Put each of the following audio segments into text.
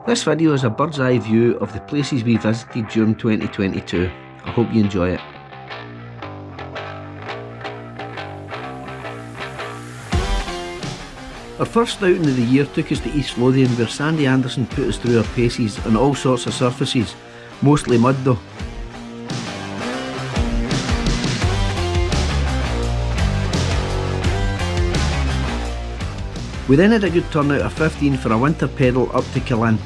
This video is a bird's eye view of the places we visited during 2022. I hope you enjoy it. Our first outing of the year took us to East Lothian, where Sandy Anderson put us through our paces on all sorts of surfaces, mostly mud though. We then had a good turnout of 15 for a winter pedal up to Killin.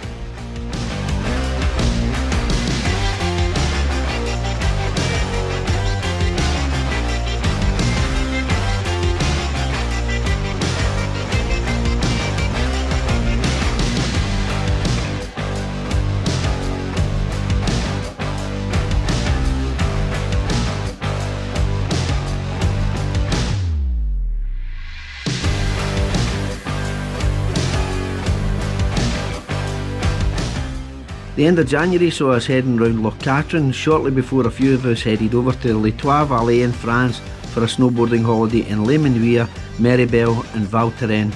The end of January saw us heading round Loch Katrine shortly before a few of us headed over to the Les Trois Vallées in France for a snowboarding holiday in Les Menuires, Meribel and Val Thorens.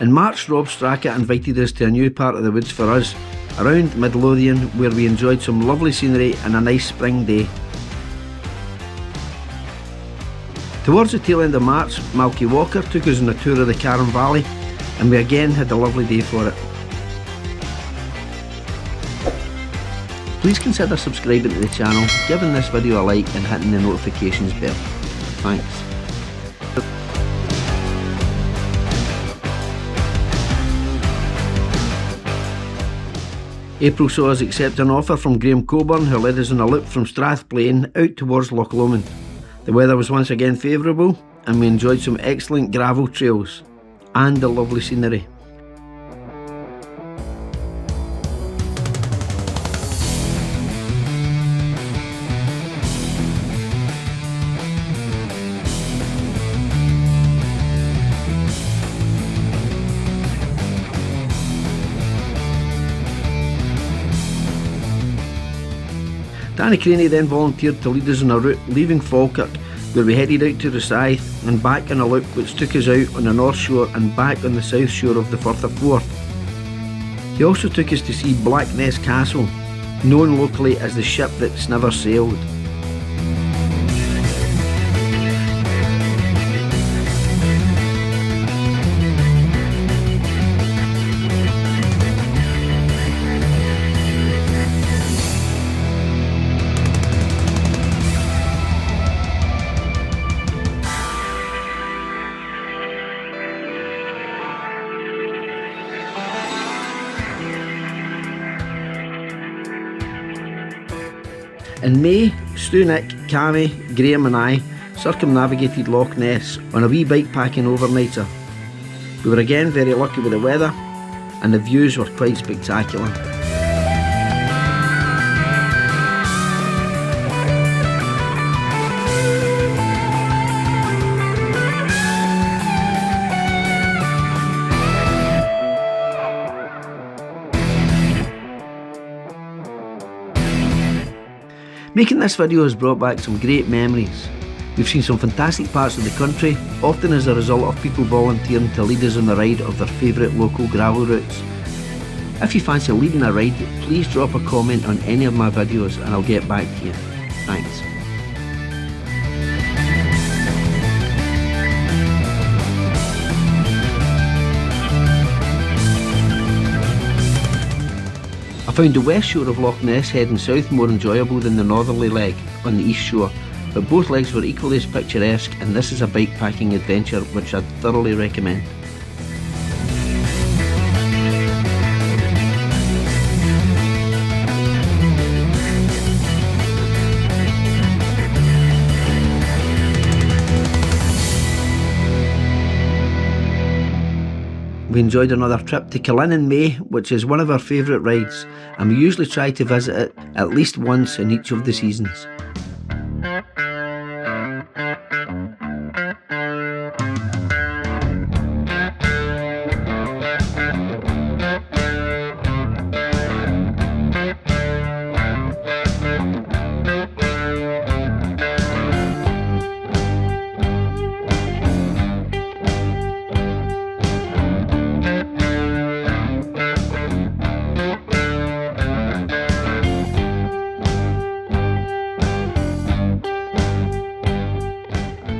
In March, Rob Strackett invited us to a new part of the woods for us, around Mid Lothian, where we enjoyed some lovely scenery and a nice spring day. Towards the tail end of March, Malky Walker took us on a tour of the Carron Valley, and we again had a lovely day for it. Please consider subscribing to the channel, giving this video a like and hitting the notifications bell. Thanks. April saw us accept an offer from Graham Coburn, who led us on a loop from Strathplain out towards Loch Lomond. The weather was once again favourable and we enjoyed some excellent gravel trails and the lovely scenery. Danny Craney then volunteered to lead us on a route leaving Falkirk, where we headed out to Rosyth and back on a loop which took us out on the north shore and back on the south shore of the Firth of Forth. He also took us to see Blackness Castle, known locally as the ship that's never sailed. In May, Stu, Nick, Cammy, Graham and I circumnavigated Loch Ness on a wee bike packing overnighter. We were again very lucky with the weather and the views were quite spectacular. Making this video has brought back some great memories. We've seen some fantastic parts of the country, often as a result of people volunteering to lead us on the ride of their favourite local gravel routes. If you fancy leading a ride, please drop a comment on any of my videos and I'll get back to you. Thanks. I found the west shore of Loch Ness heading south more enjoyable than the northerly leg on the east shore, but both legs were equally as picturesque and this is a bike packing adventure which I'd thoroughly recommend. We We enjoyed another trip to Calin in May, which is one of our favourite rides, and we usually try to visit it at least once in each of the seasons.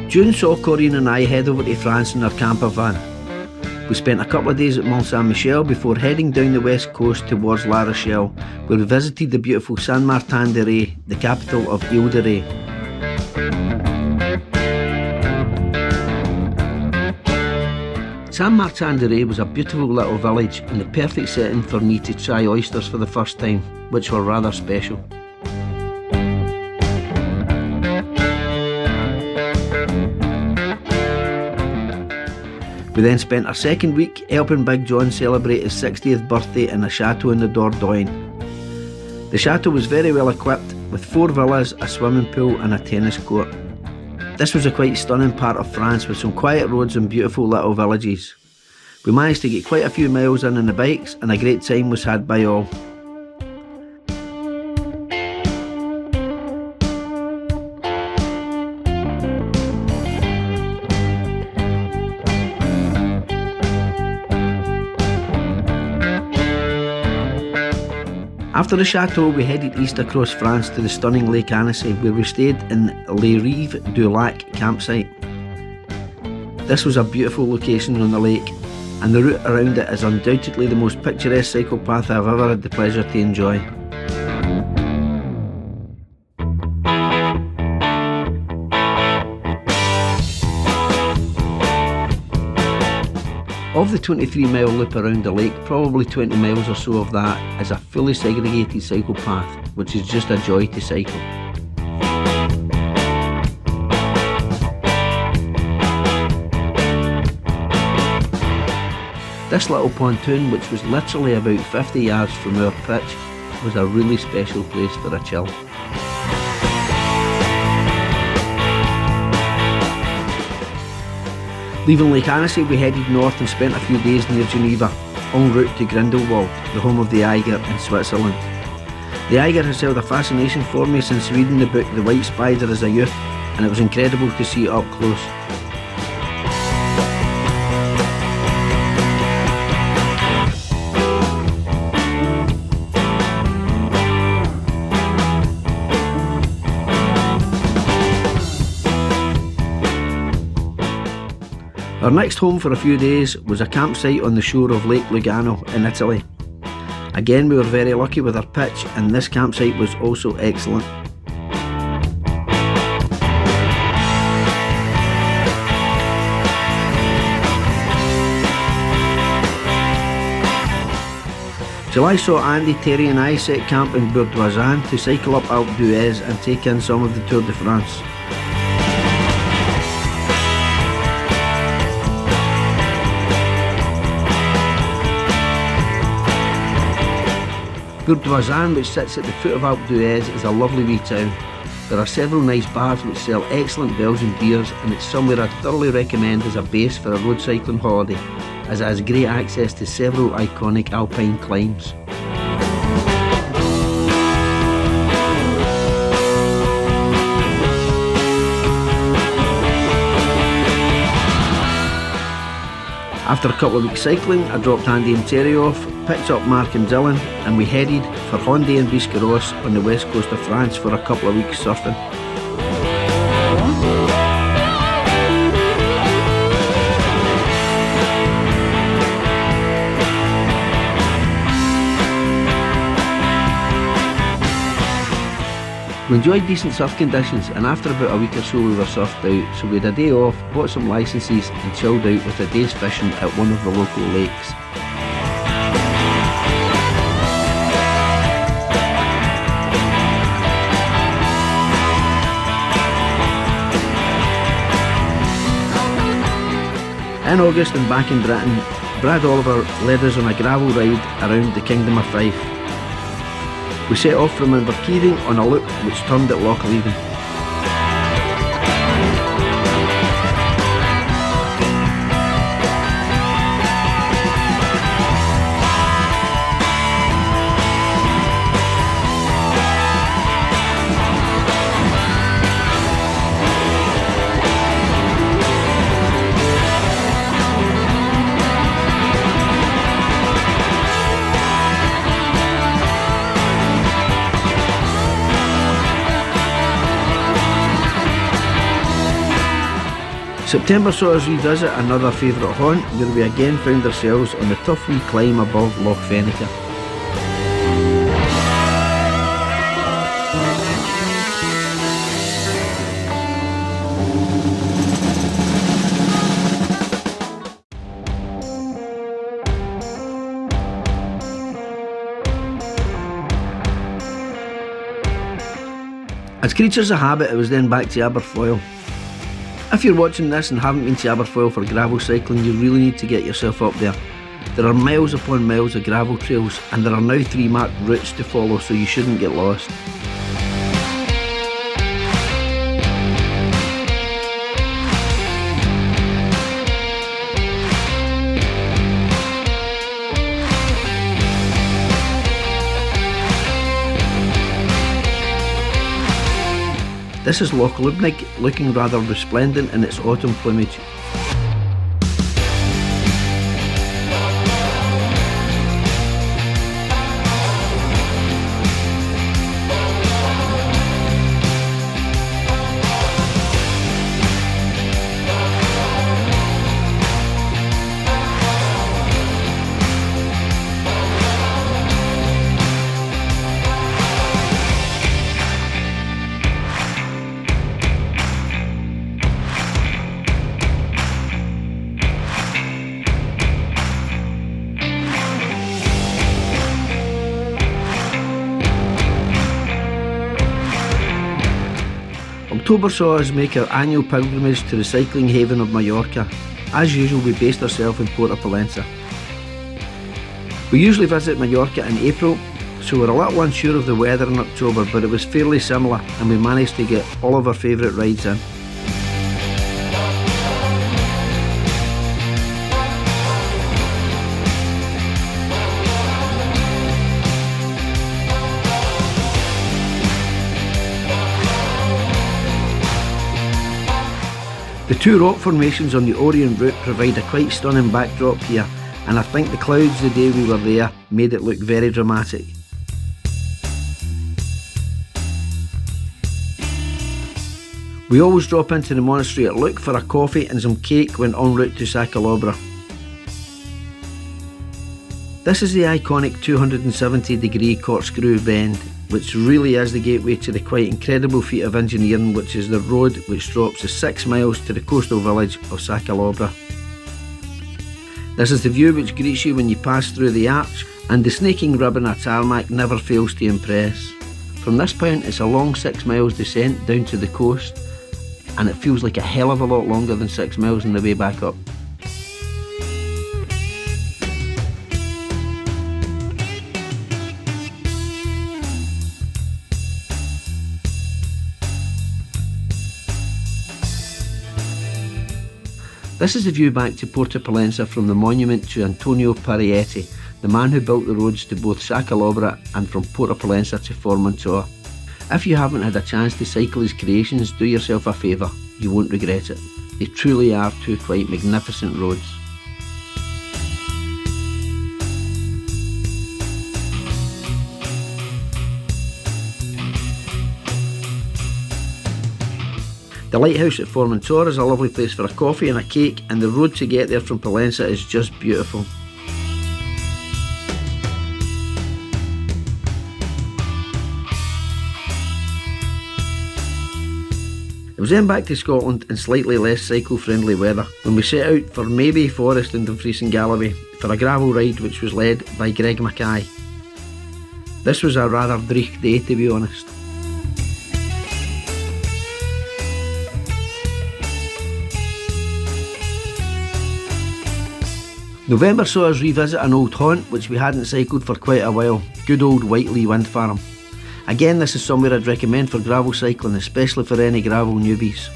June saw Corinne and I head over to France in our camper van. We spent a couple of days at Mont Saint-Michel before heading down the west coast towards La Rochelle, where we visited the beautiful Saint-Martin-de-Ré, the capital of Ile-de-Ré. Saint-Martin-de-Ré was a beautiful little village and the perfect setting for me to try oysters for the first time, which were rather special. We then spent our second week helping Big John celebrate his 60th birthday in a chateau in the Dordogne. The chateau was very well equipped with 4 villas, a swimming pool and a tennis court. This was a quite stunning part of France with some quiet roads and beautiful little villages. We managed to get quite a few miles in on the bikes and a great time was had by all. After the chateau, we headed east across France to the stunning Lake Annecy, where we stayed in Les Rives du Lac campsite. This was a beautiful location on the lake, and the route around it is undoubtedly the most picturesque cycle path I've ever had the pleasure to enjoy. Of the 23-mile loop around the lake, probably 20 miles or so of that is a fully segregated cycle path, which is just a joy to cycle. This little pontoon, which was literally about 50 yards from our pitch, was a really special place for a chill. Leaving Lake Annecy, we headed north and spent a few days near Geneva, en route to Grindelwald, the home of the Eiger in Switzerland. The Eiger has held a fascination for me since reading the book The White Spider as a youth, and it was incredible to see it up close. Our next home for a few days was a campsite on the shore of Lake Lugano in Italy. Again, we were very lucky with our pitch, and this campsite was also excellent. July saw Andy, Terry and I set camp in Bourdoisan to cycle up Alpe d'Huez and take in some of the Tour de France. Bourdoisan, which sits at the foot of Alpe d'Huez, is a lovely wee town. There are several nice bars which sell excellent Belgian beers, and it's somewhere I thoroughly recommend as a base for a road cycling holiday, as it has great access to several iconic alpine climbs. After a couple of weeks cycling, I dropped Andy and Terry off, picked up Mark and Dylan, and we headed for Honda and Biscarrosse on the west coast of France for a couple of weeks surfing. We enjoyed decent surf conditions, and after about a week or so we were surfed out, so we had a day off, bought some licences and chilled out with a day's fishing at one of the local lakes. In August and back in Britain, Brad Oliver led us on a gravel ride around the Kingdom of Fife. We set off from Inverkeithing on a loop which turned at Loch Leven. September saw us revisit another favourite haunt where we again found ourselves on the tough wee climb above Loch Venica. As creatures of habit, it was then back to Aberfoyle. If you're watching this and haven't been to Aberfoyle for gravel cycling, you really need to get yourself up there. There are miles upon miles of gravel trails, and there are now 3 marked routes to follow, so you shouldn't get lost. This is Loch Lubnaig, looking rather resplendent in its autumn plumage. October saw us make our annual pilgrimage to the cycling haven of Mallorca. As usual, we based ourselves in Portapalença. We usually visit Mallorca in April, so we're a little unsure of the weather in October, but it was fairly similar and we managed to get all of our favourite rides in. The 2 rock formations on the Orient route provide a quite stunning backdrop here, and I think the clouds the day we were there made it look very dramatic. We always drop into the monastery at Luc for a coffee and some cake when en route to Calobra. This is the iconic 270-degree corkscrew bend, which really is the gateway to the quite incredible feat of engineering, which is the road which drops the 6 miles to the coastal village of Calobra. This is the view which greets you when you pass through the arch, and the snaking ribbon of tarmac never fails to impress. From this point it's a long 6 miles descent down to the coast, and it feels like a hell of a lot longer than 6 miles on the way back up. This is the view back to Portapalença from the monument to Antonio Parietti, the man who built the roads to both Calobra and from Portapalença to Formentor. If you haven't had a chance to cycle his creations, do yourself a favour, you won't regret it. They truly are 2 quite magnificent roads. The lighthouse at Formentor is a lovely place for a coffee and a cake, and the road to get there from Palença is just beautiful. It was then back to Scotland in slightly less cycle-friendly weather when we set out for Maybe Forest in Dumfries and Galloway for a gravel ride which was led by Greg Mackay. This was a rather dreich day, to be honest. November saw us revisit an old haunt which we hadn't cycled for quite a while, good old Whiteley Wind Farm. Again, this is somewhere I'd recommend for gravel cycling, especially for any gravel newbies.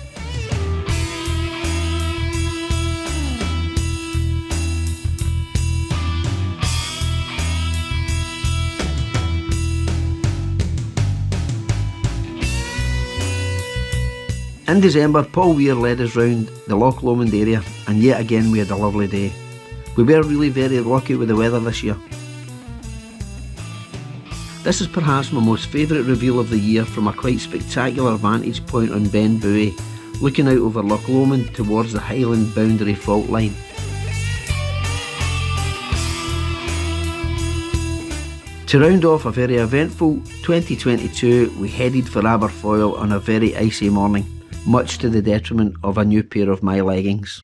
In December, Paul Weir led us round the Loch Lomond area, and yet again we had a lovely day. We were really very lucky with the weather this year. This is perhaps my most favourite reveal of the year from a quite spectacular vantage point on Ben Buie, looking out over Loch Lomond towards the Highland boundary fault line. To round off a very eventful 2022, we headed for Aberfoyle on a very icy morning, much to the detriment of a new pair of my leggings.